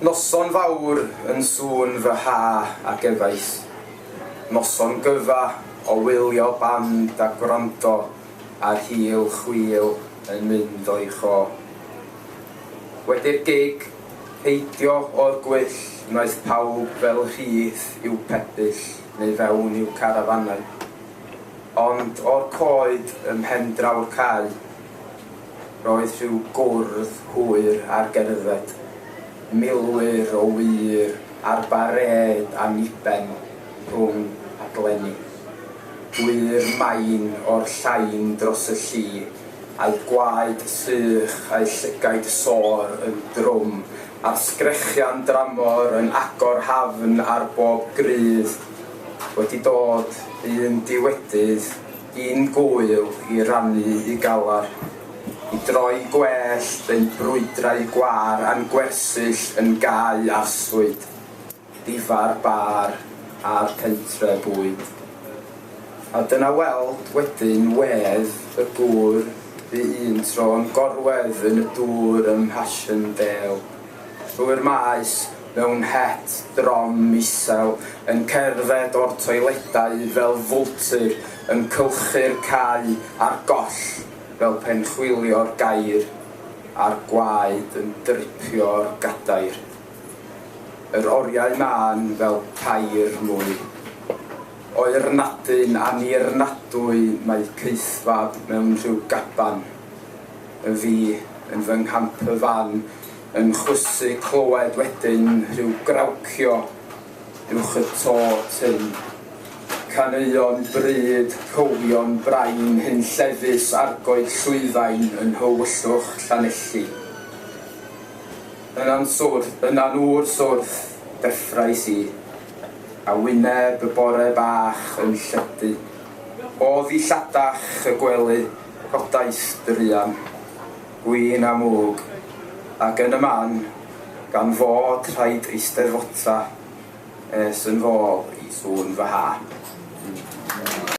Noson fawr yn sŵn fy ha ac efais. Noson gyfa o wylio band a gwrando ar hil chwil yn mynd o'i cho. Wedi'r gig, heidio o'r gwyll wnaeth pawb fel rhydd i'w pebyll neu fewn i'w carafannau. Ond o'r coed ym mhendraw'r cae, roedd rhyw gwrdd hwyr ar gerdded. Milwyr o wir ar bared a niben rhwng aglenni. Gwyr main o'r llain dros y llu, a'i gwaed sych a'i llygaid sôr yn drwm, a'r sgrechian dramor yn agor hafn ar bob grydd. Wedi dod un diwedydd, un gwyl i rannu i galar. I droi gwellt yn brwydrau gwar a'n gwersyll yn gau arswyd. Difar bar a'r pentre bwyd. A dyna weld wedyn wedd y gŵr bu un tro'n gorwedd yn y dŵr ym Passchendaele. Drwy'r maes mewn het drom isel yn cerdded o'r toiledau fel fwltyr yn cylchu'r cae a'r goll fel pen chwilio'r gair a'r gwaed yn dripio'r gadair. Yr oriau man fel pair mwy. O'r nadyn anirnadwy mae ceithfab mewn rhyw gaban. Y fi yn fy nghamp y fan yn chwysu clywed wedyn rhyw grawcio uwch y to tyn. Caneuon bryd, cywion brain, hyn llefus argoed llwyfain yn hywyllwch Llanelli. Yn anŵr swrth deffrais i, a wyneb y bore bach yn lledu. O ddilladach y gwely, godaeth drian, gwyn a mwg, ac yn y man, gan fod rhaid eisteddfota, es yn fôl i sŵn fy ha.